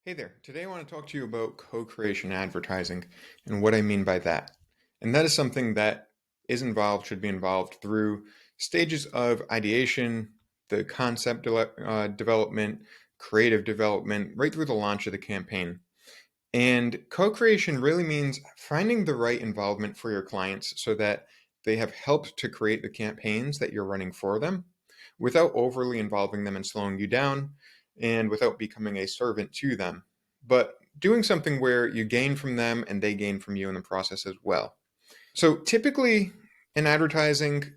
Hey there. Today I want to talk to you about co-creation advertising and what I mean by that. And that is something that is involved, should be involved through stages of ideation, the concept development, creative development, right through the launch of the campaign. And co-creation really means finding the right involvement for your clients so that they have helped to create the campaigns that you're running for them without overly involving them and slowing you down and without becoming a servant to them, but doing something where you gain from them and they gain from you in the process as well. So typically in advertising,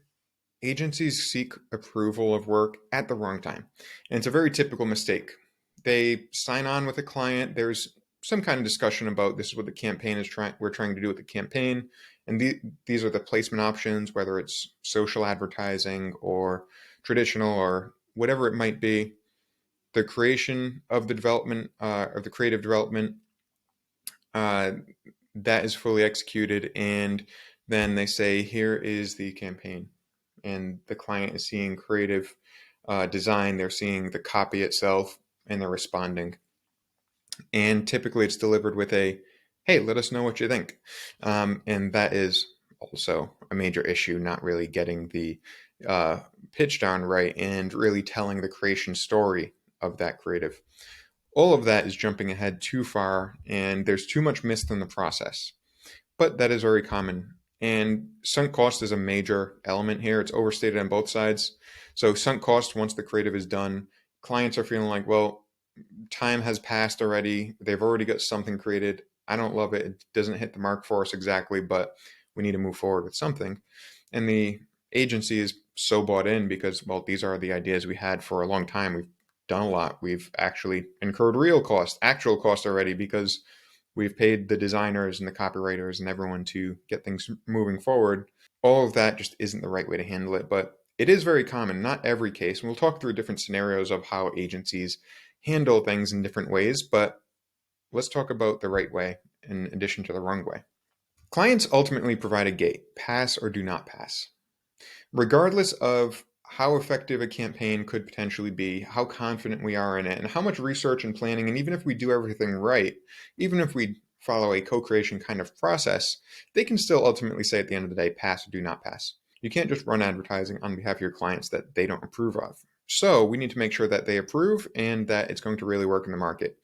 agencies seek approval of work at the wrong time. And it's a very typical mistake. They sign on with a client, there's some kind of discussion about this is what the campaign is we're trying to do with the campaign. And these are the placement options, whether it's social advertising or traditional or whatever it might be. The creation of the development of the creative development uh, that is fully executed, and then they say, here is the campaign. And the client is seeing creative design, they're seeing the copy itself, and they're responding. And typically it's delivered with a, hey, let us know what you think. And that is also a major issue, not really getting the uh, pitch down right and really telling the creation story of that creative. All of that is jumping ahead too far, and there's too much missed in the process. But that is very common. And sunk cost is a major element here. It's overstated on both sides. So, sunk cost, once the creative is done, clients are feeling like, well, time has passed already. They've already got something created. I don't love it. It doesn't hit the mark for us exactly, but we need to move forward with something. And the agency is so bought in because, well, these are the ideas we had for a long time. We've done a lot. We've actually incurred real cost, actual cost already, because we've paid the designers and the copywriters and everyone to get things moving forward. All of that just isn't the right way to handle it, but it is very common, not every case. And we'll talk through different scenarios of how agencies handle things in different ways, but let's talk about the right way in addition to the wrong way. Clients ultimately provide a gate, pass or do not pass. Regardless of how effective a campaign could potentially be, how confident we are in it, and how much research and planning, and even if we do everything right, even if we follow a co-creation kind of process, they can still ultimately say at the end of the day, pass or do not pass. You can't just run advertising on behalf of your clients that they don't approve of. So we need to make sure that they approve and that it's going to really work in the market.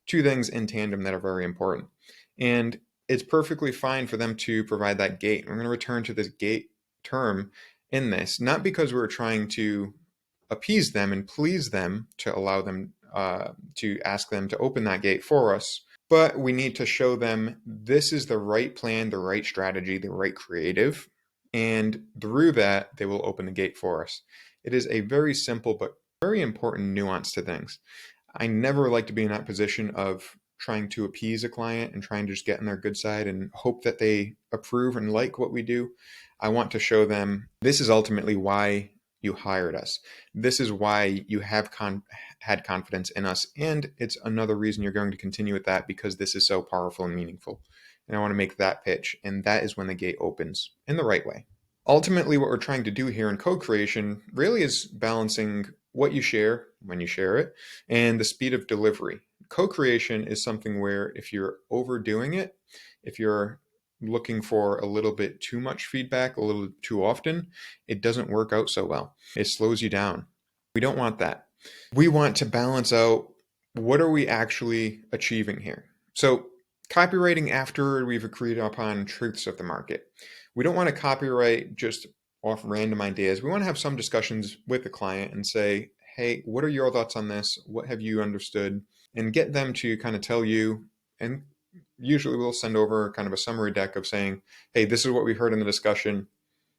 Two things in tandem that are very important. And it's perfectly fine for them to provide that gate. I'm going to return to this gate term in this, not because we're trying to appease them and please them to allow them to ask them to open that gate for us, but we need to show them this is the right plan, the right strategy, the right creative, and through that, they will open the gate for us. It is a very simple but very important nuance to things. I never like to be in that position of trying to appease a client and trying to just get on their good side and hope that they approve and like what we do. I want to show them this is ultimately why you hired us. This is why you have had confidence in us. And it's another reason you're going to continue with that because this is so powerful and meaningful. And I want to make that pitch. And that is when the gate opens in the right way. Ultimately, what we're trying to do here in co-creation really is balancing what you share when you share it and the speed of delivery. Co-creation is something where if you're overdoing it, if you're looking for a little bit too much feedback a little too often, it doesn't work out so well. It slows you down. We don't want that. We want to balance out what are we actually achieving here. So copywriting after we've agreed upon truths of the market. We don't want to copyright just off random ideas. We want to have some discussions with the client and say, hey, what are your thoughts on this? What have you understood? And get them to kind of tell you. And usually we'll send over kind of a summary deck of saying, hey, this is what we heard in the discussion.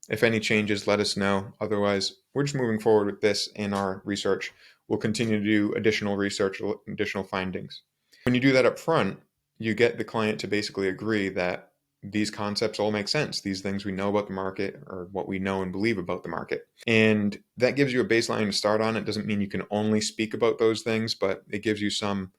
If any changes, let us know. Otherwise, we're just moving forward with this in our research. We'll continue to do additional research, additional findings. When you do that up front, you get the client to basically agree that these concepts all make sense. These things we know about the market or what we know and believe about the market. And that gives you a baseline to start on. It doesn't mean you can only speak about those things, but it gives you some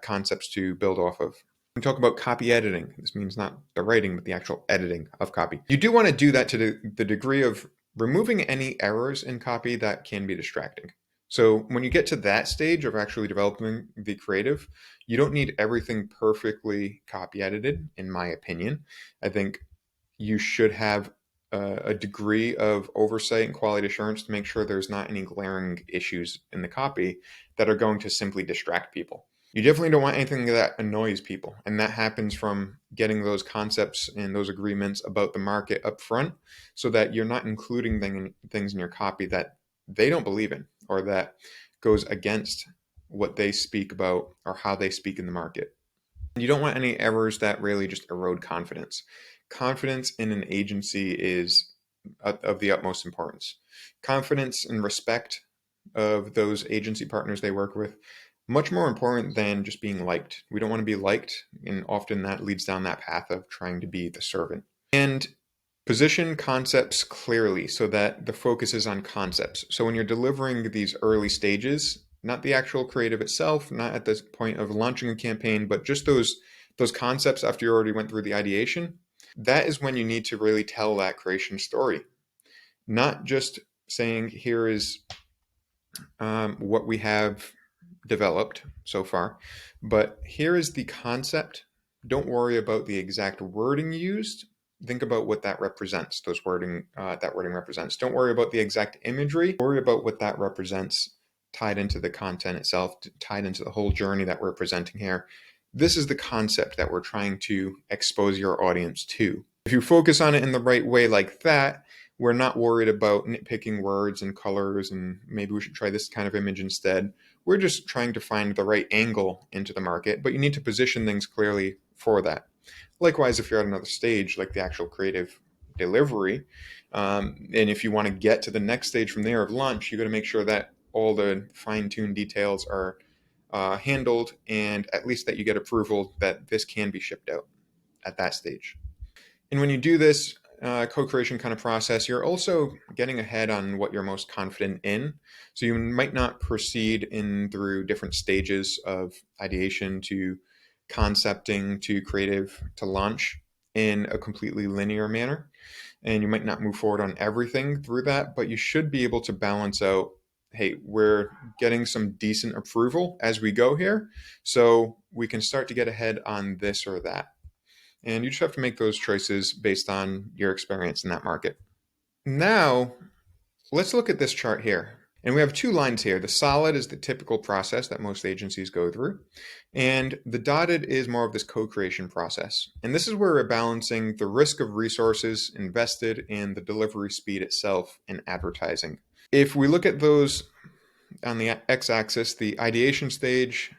concepts to build off of. We talk about copy editing. This means not the writing, but the actual editing of copy. You do want to do that to the degree of removing any errors in copy that can be distracting. So when you get to that stage of actually developing the creative, you don't need everything perfectly copy edited, in my opinion. I think you should have a degree of oversight and quality assurance to make sure there's not any glaring issues in the copy that are going to simply distract people. You definitely don't want anything that annoys people, and that happens from getting those concepts and those agreements about the market up front so that you're not including things in your copy that they don't believe in or that goes against what they speak about or how they speak in the market. You don't want any errors that really just erode confidence. Confidence in an agency is of the utmost importance. Confidence and respect of those agency partners they work with, much more important than just being liked. We don't want to be liked, and often that leads down that path of trying to be the servant. And position concepts clearly so that the focus is on concepts. So when you're delivering these early stages, not the actual creative itself, not at this point of launching a campaign, but just those concepts after you already went through the ideation, that is when you need to really tell that creation story. Not just saying, here is what we have developed so far, but here is the concept. Don't worry about the exact wording used. Think about what that represents. That wording represents. Don't worry about the exact imagery. Worry about what that represents, tied into the content itself, tied into the whole journey that we're presenting here. This is the concept that we're trying to expose your audience to. If you focus on it in the right way like that, we're not worried about nitpicking words and colors and maybe we should try this kind of image instead. We're just trying to find the right angle into the market, but you need to position things clearly for that. Likewise, if you're at another stage, like the actual creative delivery, and if you want to get to the next stage from there of launch, you got to make sure that all the fine-tuned details are handled and at least that you get approval that this can be shipped out at that stage. And when you do this co-creation kind of process, you're also getting ahead on what you're most confident in. So you might not proceed in through different stages of ideation to concepting to creative to launch in a completely linear manner. And you might not move forward on everything through that, but you should be able to balance out, hey, we're getting some decent approval as we go here. So we can start to get ahead on this or that. And you just have to make those choices based on your experience in that market. Now, let's look at this chart here. And we have two lines here. The solid is the typical process that most agencies go through. And the dotted is more of this co-creation process. And this is where we're balancing the risk of resources invested and the delivery speed itself in advertising. If we look at those on the x-axis, the ideation stage,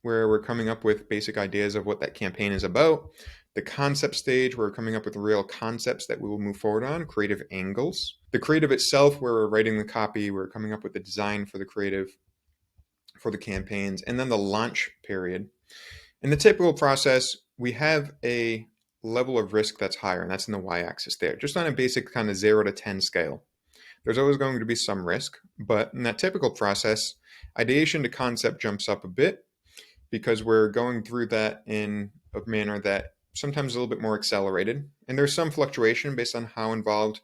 where we're coming up with basic ideas of what that campaign is about. The concept stage, where we're coming up with real concepts that we will move forward on, creative angles. The creative itself, where we're writing the copy, we're coming up with the design for the creative, for the campaigns, and then the launch period. In the typical process, we have a level of risk that's higher, and that's in the y-axis there, just on a basic kind of 0 to 10 scale. There's always going to be some risk, but in that typical process, ideation to concept jumps up a bit because we're going through that in a manner that sometimes a little bit more accelerated. And there's some fluctuation based on how involved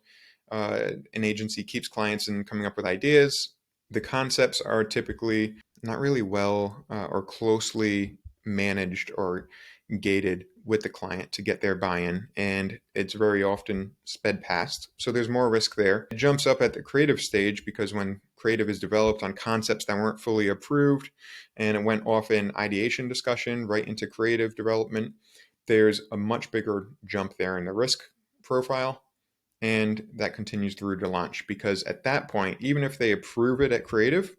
an agency keeps clients in coming up with ideas. The concepts are typically not really well or closely managed or gated with the client to get their buy-in, and it's very often sped past. So there's more risk there. It jumps up at the creative stage because when creative is developed on concepts that weren't fully approved and it went off in ideation discussion right into creative development, there's a much bigger jump there in the risk profile. And that continues through to launch because at that point, even if they approve it at creative,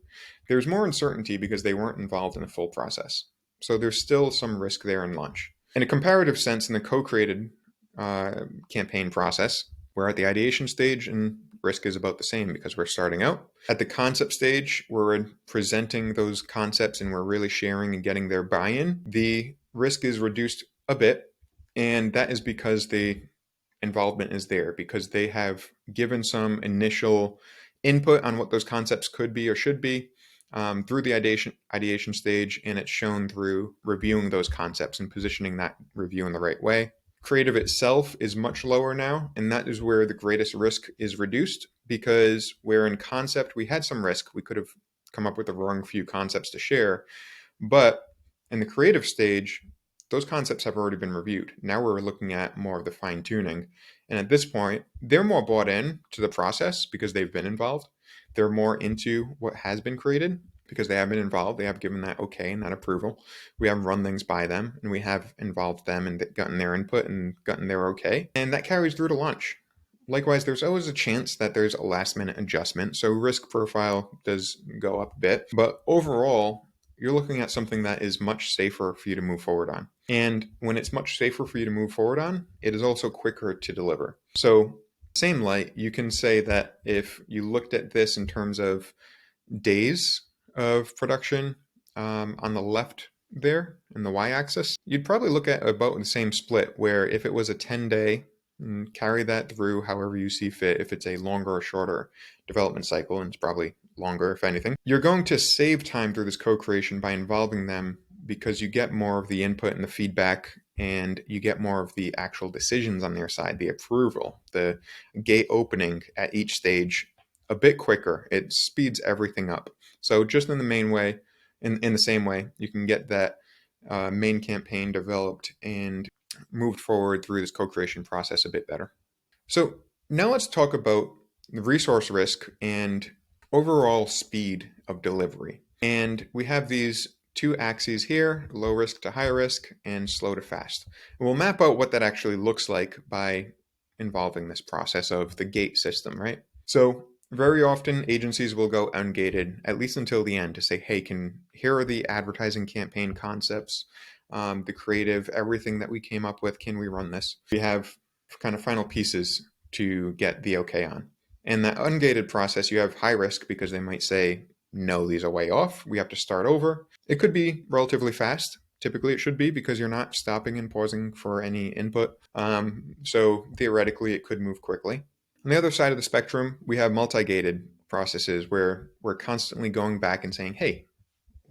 there's more uncertainty because they weren't involved in the full process. So there's still some risk there in launch. In a comparative sense, in the co-created campaign process, we're at the ideation stage and risk is about the same because we're starting out. At the concept stage, we're presenting those concepts and we're really sharing and getting their buy-in. The risk is reduced a bit, and that is because the involvement is there, because they have given some initial input on what those concepts could be or should be through the ideation stage, and it's shown through reviewing those concepts and positioning that review in the right way. Creative itself is much lower now, and that is where the greatest risk is reduced because where in concept we had some risk. We could have come up with the wrong few concepts to share. But in the creative stage, those concepts have already been reviewed. Now we're looking at more of the fine tuning. And at this point, they're more bought in to the process because they've been involved. They're more into what has been created because they have been involved. They have given that okay and that approval. We have run things by them and we have involved them and gotten their input and gotten their okay. And that carries through to launch. Likewise, there's always a chance that there's a last minute adjustment. So risk profile does go up a bit. But overall, you're looking at something that is much safer for you to move forward on. And when it's much safer for you to move forward on, it is also quicker to deliver. So, same light, you can say that if you looked at this in terms of days of production on the left there in the y-axis, you'd probably look at about the same split where if it was a 10-day, carry that through however you see fit. If it's a longer or shorter development cycle, and it's probably longer if anything, you're going to save time through this co-creation by involving them because you get more of the input and the feedback and you get more of the actual decisions on their side, the approval, the gate opening at each stage a bit quicker. It speeds everything up. So just in the main way, in the same way, you can get that main campaign developed and moved forward through this co-creation process a bit better. So now let's talk about the resource risk and overall speed of delivery. And we have these two axes here, low risk to high risk and slow to fast. And we'll map out what that actually looks like by involving this process of the gate system, right? So very often agencies will go ungated, at least until the end, to say, hey, here are the advertising campaign concepts, the creative, everything that we came up with, can we run this? We have kind of final pieces to get the okay on. And that ungated process, you have high risk because they might say, no, these are way off. We have to start over. It could be relatively fast. Typically, it should be because you're not stopping and pausing for any input. So theoretically, it could move quickly. On the other side of the spectrum, we have multi-gated processes where we're constantly going back and saying, hey,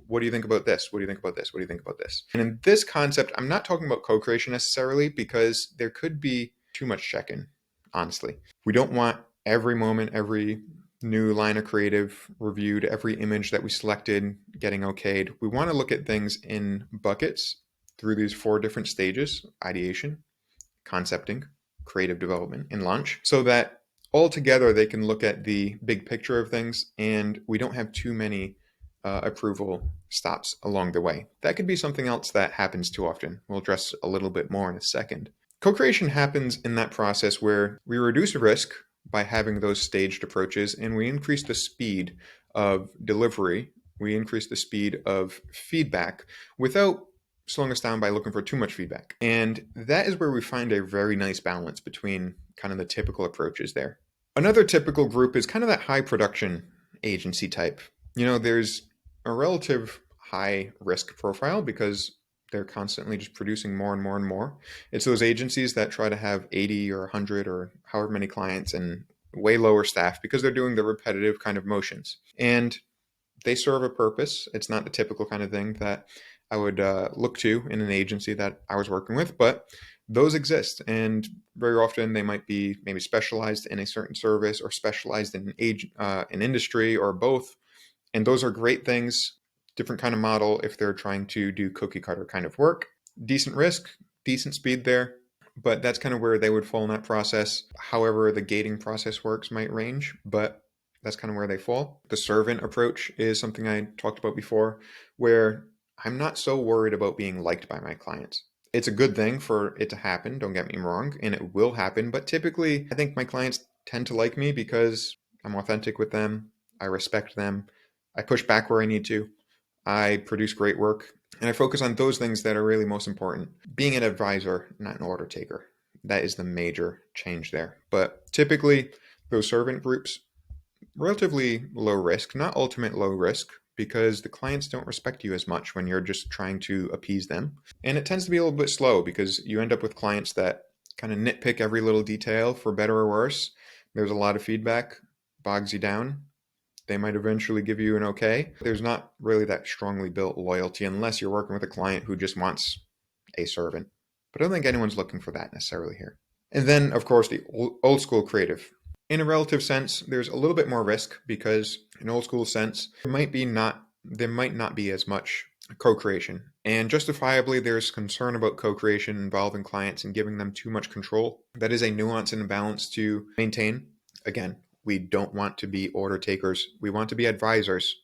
what do you think about this? What do you think about this? What do you think about this? And in this concept, I'm not talking about co-creation necessarily because there could be too much check-in, honestly. We don't want every moment, every new line of creative reviewed, every image that we selected getting okayed. We want to look at things in buckets through these 4 different stages: ideation, concepting, creative development, and launch, so that all together they can look at the big picture of things and we don't have too many approval stops along the way. That could be something else that happens too often. We'll address a little bit more in a second. Co-creation happens in that process where we reduce risk by having those staged approaches and we increase the speed of delivery. We increase the speed of feedback without slowing us down by looking for too much feedback. And that is where we find a very nice balance between kind of the typical approaches there. Another typical group is kind of that high production agency type. There's a relative high risk profile because they're constantly just producing more and more and more. It's those agencies that try to have 80 or 100 or however many clients and way lower staff because they're doing the repetitive kind of motions. And they serve a purpose. It's not the typical kind of thing that I would look to in an agency that I was working with, but those exist. And very often they might be maybe specialized in a certain service or specialized in an industry or both. And those are great things. Different kind of model if they're trying to do cookie cutter kind of work. Decent risk, decent speed there, but that's kind of where they would fall in that process. However, the gating process works might range, but that's kind of where they fall. The servant approach is something I talked about before, where I'm not so worried about being liked by my clients. It's a good thing for it to happen, don't get me wrong, and it will happen, but typically I think my clients tend to like me because I'm authentic with them, I respect them, I push back where I need to, I produce great work, and I focus on those things that are really most important. Being an advisor, not an order taker. That is the major change there. But typically, those servant groups, relatively low risk, not ultimate low risk, because the clients don't respect you as much when you're just trying to appease them. And it tends to be a little bit slow because you end up with clients that kind of nitpick every little detail for better or worse. There's a lot of feedback, bogs you down. They might eventually give you an okay. There's not really that strongly built loyalty unless you're working with a client who just wants a servant. But I don't think anyone's looking for that necessarily here. And then, of course, the old school creative. In a relative sense, there's a little bit more risk because in old school sense, there might not be as much co-creation. And justifiably, there's concern about co-creation involving clients and giving them too much control. That is a nuance and a balance to maintain. Again, we don't want to be order takers. We want to be advisors.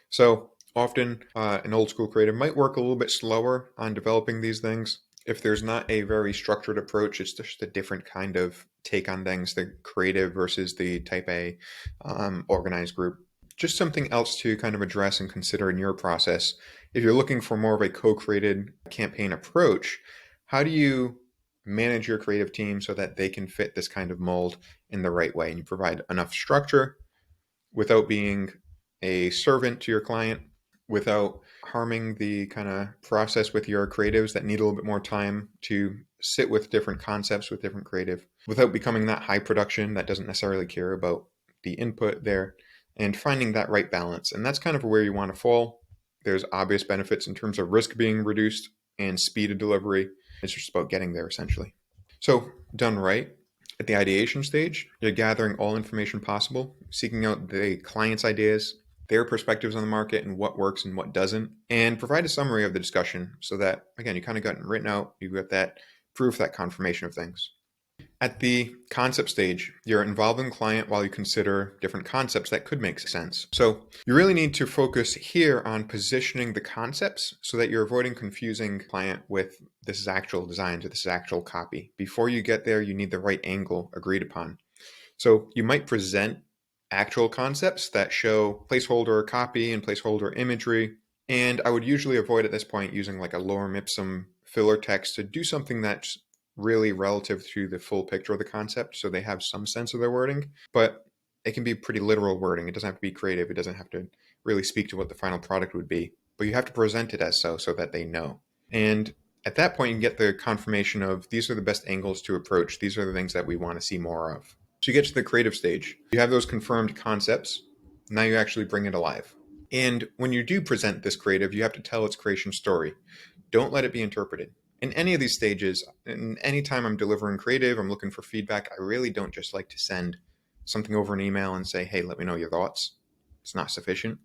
So often, an old school creative might work a little bit slower on developing these things. If there's not a very structured approach, it's just a different kind of take on things, the creative versus the type A organized group. Just something else to kind of address and consider in your process. If you're looking for more of a co-created campaign approach, how do you manage your creative team so that they can fit this kind of mold in the right way and you provide enough structure without being a servant to your client, without harming the kind of process with your creatives that need a little bit more time to sit with different concepts with different creative, without becoming that high production that doesn't necessarily care about the input there, and finding that right balance. And that's kind of where you want to fall. There's obvious benefits in terms of risk being reduced and speed of delivery. It's just about getting there essentially. So done right, at the ideation stage, you're gathering all information possible, seeking out the client's ideas, their perspectives on the market and what works and what doesn't, and provide a summary of the discussion so that, again, you kind of got it written out, you've got that proof, that confirmation of things. At the concept stage, you're involving the client while you consider different concepts that could make sense. So you really need to focus here on positioning the concepts so that you're avoiding confusing client with this is actual designs or this is actual copy. Before you get there, you need the right angle agreed upon. So you might present actual concepts that show placeholder copy and placeholder imagery. And I would usually avoid at this point using like a lorem ipsum filler text to do something that's really relative to the full picture of the concept, so they have some sense of their wording, but it can be pretty literal wording. It doesn't have to be creative. It doesn't have to really speak to what the final product would be, but you have to present it as so that they know. And at that point, you can get the confirmation of these are the best angles to approach. These are the things that we want to see more of. So you get to the creative stage. You have those confirmed concepts. Now you actually bring it alive. And when you do present this creative, you have to tell its creation story. Don't let it be interpreted. In any of these stages, and anytime I'm delivering creative, I'm looking for feedback, I really don't just like to send something over an email and say, hey, let me know your thoughts. It's not sufficient.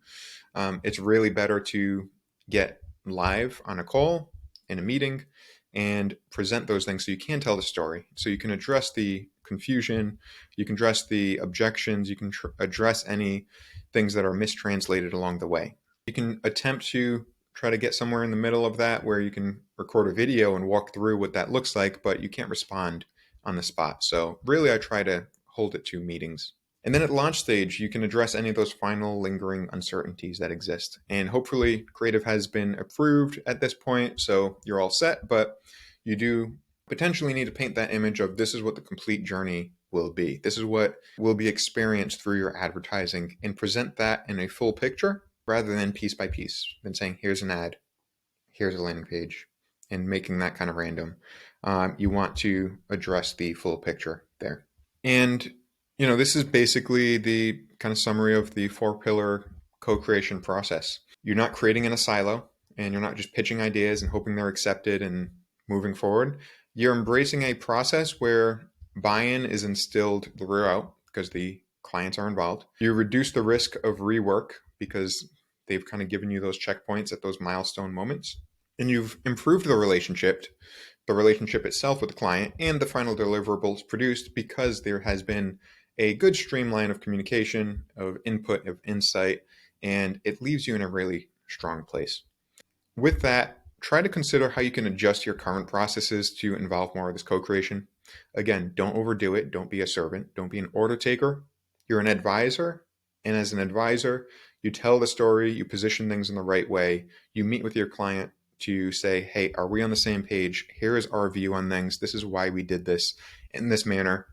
It's really better to get live on a call, in a meeting, and present those things so you can tell the story. So you can address the confusion, you can address the objections, you can address any things that are mistranslated along the way. You can attempt to try to get somewhere in the middle of that where you can record a video and walk through what that looks like, but you can't respond on the spot. So really, I try to hold it to meetings. And then at launch stage, you can address any of those final lingering uncertainties that exist. And hopefully creative has been approved at this point, so you're all set, but you do potentially need to paint that image of this is what the complete journey will be. This is what will be experienced through your advertising, and present that in a full picture rather than piece by piece, than saying, here's an ad, here's a landing page, and making that kind of random. You want to address the full picture there. And, this is basically the kind of summary of the 4-pillar co-creation process. You're not creating in a silo, and you're not just pitching ideas and hoping they're accepted and moving forward. You're embracing a process where buy-in is instilled throughout because the clients are involved. You reduce the risk of rework because they've kind of given you those checkpoints at those milestone moments. And you've improved the relationship itself with the client and the final deliverables produced because there has been a good streamline of communication, of input, of insight, and it leaves you in a really strong place. With that, try to consider how you can adjust your current processes to involve more of this co-creation. Again, don't overdo it. Don't be a servant. Don't be an order taker. You're an advisor. And as an advisor, you tell the story, you position things in the right way, you meet with your client to say, hey, are we on the same page? Here is our view on things. This is why we did this in this manner,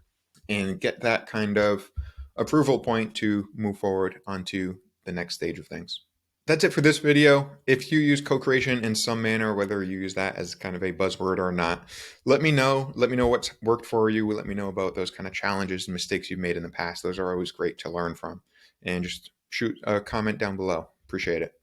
and get that kind of approval point to move forward onto the next stage of things. That's it for this video. If you use co-creation in some manner, whether you use that as kind of a buzzword or not, let me know. Let me know what's worked for you. Let me know about those kind of challenges and mistakes you've made in the past. Those are always great to learn from. And just shoot a comment down below. Appreciate it.